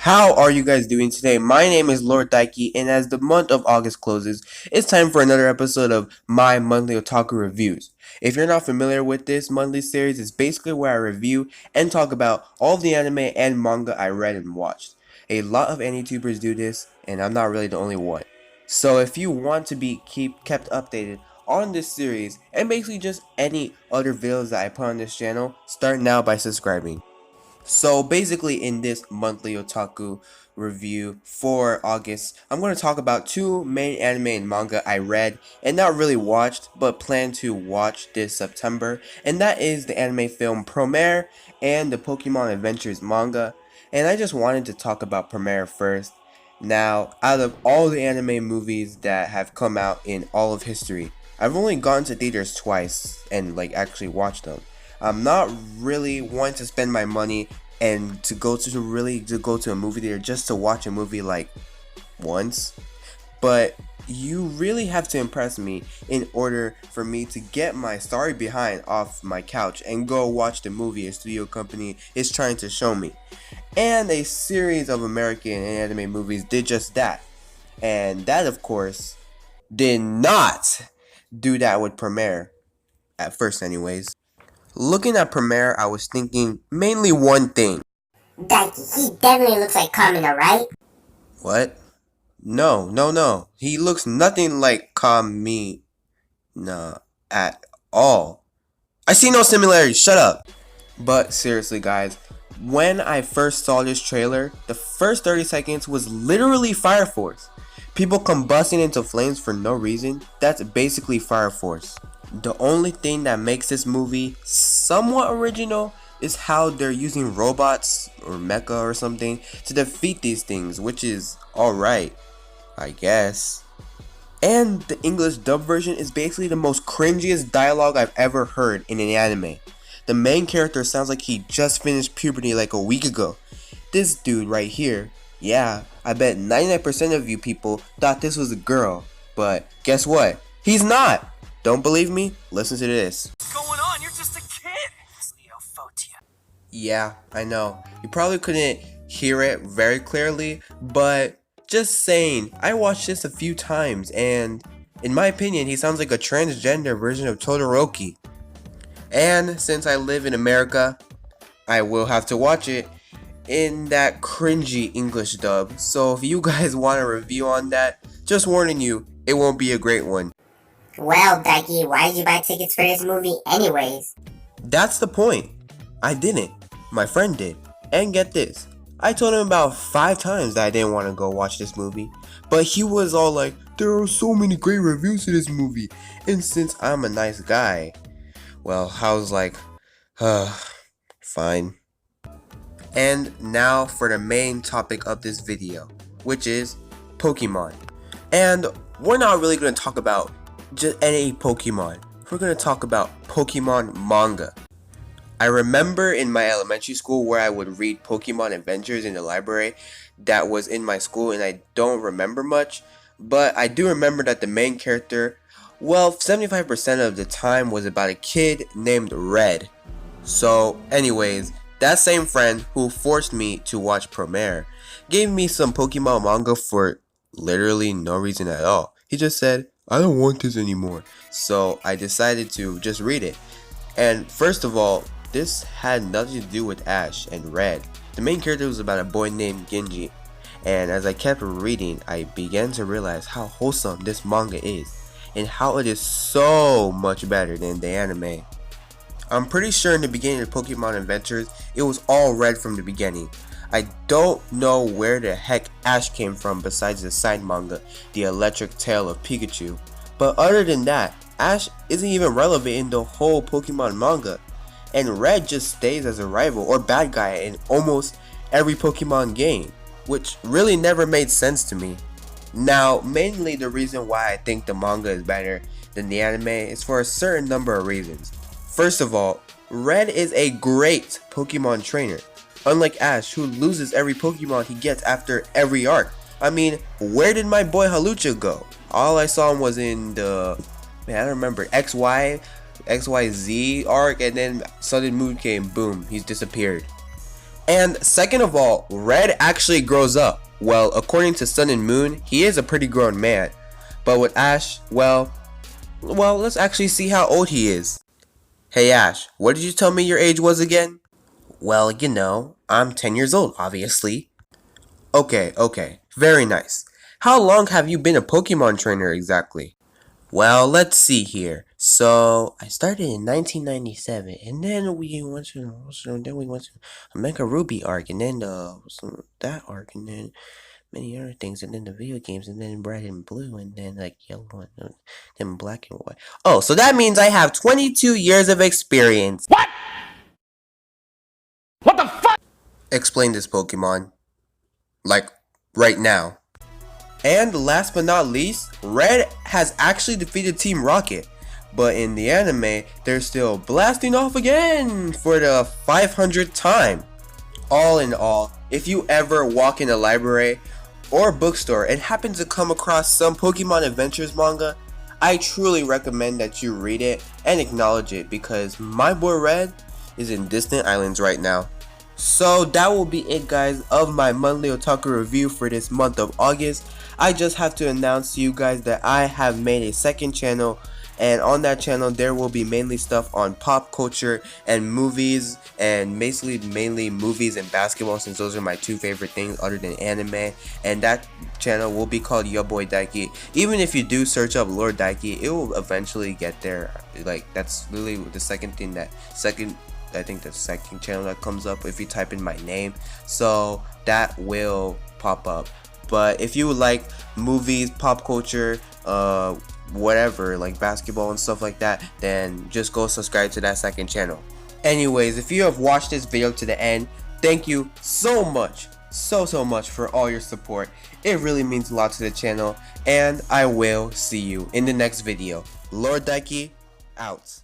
How are you guys doing today? My name is Lord Daiki, and as the month of August closes, it's time for another episode of my monthly otaku reviews. If you're not familiar with this monthly series, it's basically where I review and talk about all the anime and manga I read and watched. A lot of YouTubers do this, and I'm not really the only one. So if you want to be kept updated on this series and basically just any other videos that I put on this channel, start now by subscribing. So basically in this monthly otaku review for August, I'm going to talk about two main anime and manga I read and not really watched but plan to watch this September, and that is the anime film Promare and the Pokemon Adventures manga. And I just wanted to talk about Promare first. Now, out of all the anime movies that have come out in all of history, I've only gone to theaters twice and actually watched them. I'm not really wanting to spend my money and to go to a movie theater just to watch a movie once, but you really have to impress me in order for me to get my sorry behind off my couch and go watch the movie a studio company is trying to show me. And a series of American and anime movies did just that, and that of course did not do that with Premiere, at first anyways. Looking at Promare, I was thinking mainly one thing. Daiki, he definitely looks like Kamina, right? What? No. He looks nothing like Kamina at all. I see no similarities, shut up! But seriously guys, when I first saw this trailer, the first 30 seconds was literally Fire Force. People combusting into flames for no reason, that's basically Fire Force. The only thing that makes this movie somewhat original is how they're using robots or mecha or something to defeat these things, which is alright, I guess. And the English dub version is basically the most cringiest dialogue I've ever heard in an anime. The main character sounds like he just finished puberty like a week ago. This dude right here, yeah, I bet 99% of you people thought this was a girl, but guess what? He's not! Don't believe me? Listen to this. What's going on? You're just a kid! It's Neophotia. Yeah, I know. You probably couldn't hear it very clearly, but just saying, I watched this a few times and in my opinion, he sounds like a transgender version of Todoroki. And since I live in America, I will have to watch it in that cringy English dub. So if you guys want a review on that, just warning you, it won't be a great one. Well, Daiki, why did you buy tickets for this movie anyways? That's the point. I didn't. My friend did. And get this. I told him about 5 times that I didn't want to go watch this movie. But he was all like, there are so many great reviews to this movie. And since I'm a nice guy, well, I was like, fine. And now for the main topic of this video, which is Pokemon. And we're not really going to talk about just any Pokemon. We're going to talk about Pokemon manga. I remember in my elementary school where I would read Pokemon Adventures in the library that was in my school, and I don't remember much, but I do remember that the main character, well, 75% of the time was about a kid named Red. So anyways, that same friend who forced me to watch Promare gave me some Pokemon manga for literally no reason at all. He just said, I don't want this anymore. So I decided to just read it. And first of all, this had nothing to do with Ash and Red. The main character was about a boy named Genji. And as I kept reading, I began to realize how wholesome this manga is. And how it is so much better than the anime. I'm pretty sure in the beginning of Pokemon Adventures, it was all red from the beginning. I don't know where the heck Ash came from besides the side manga, The Electric Tale of Pikachu. But other than that, Ash isn't even relevant in the whole Pokemon manga. And Red just stays as a rival or bad guy in almost every Pokemon game, which really never made sense to me. Now, mainly the reason why I think the manga is better than the anime is for a certain number of reasons. First of all, Red is a great Pokemon trainer, unlike Ash, who loses every Pokemon he gets after every arc. I mean, where did my boy Halucha go? All I saw him was in the, I don't remember, XYZ arc, and then Sun and Moon came, boom, he's disappeared. And second of all, Red actually grows up. Well, according to Sun and Moon, he is a pretty grown man. But with Ash, well, let's actually see how old he is. Hey Ash, what did you tell me your age was again? Well, you know, I'm 10 years old, obviously. Okay, very nice. How long have you been a Pokemon trainer exactly? Well, let's see here. So, I started in 1997, and then we went to Mega Ruby arc, and then that arc, and then many other things, and then the video games, and then red and blue, and then like yellow, and then black and white. Oh, so that means I have 22 years of experience. What? What the fuck? Explain this Pokemon. Like, right now. And last but not least, Red has actually defeated Team Rocket. But in the anime, they're still blasting off again for the 500th time. All in all, if you ever walk in a library or bookstore and happen to come across some Pokemon Adventures manga, I truly recommend that you read it and acknowledge it, because my boy Red is in distant islands right now. So that will be it, guys, of my monthly otaku review for this month of August. I just have to announce to you guys that I have made a second channel, and on that channel there will be mainly stuff on pop culture and movies, and mainly movies and basketball, since those are my two favorite things other than anime. And that channel will be called Yo Boy Daiki. Even if you do search up Lord Daiki, it will eventually get there. Like, that's literally the second channel that comes up if you type in my name, so that will pop up. But if you like movies, pop culture, whatever, like basketball and stuff like that, then just go subscribe to that second channel. Anyways, if you have watched this video to the end, thank you so much, so much for all your support. It really means a lot to the channel, and I will see you in the next video. Lord Daiki, out.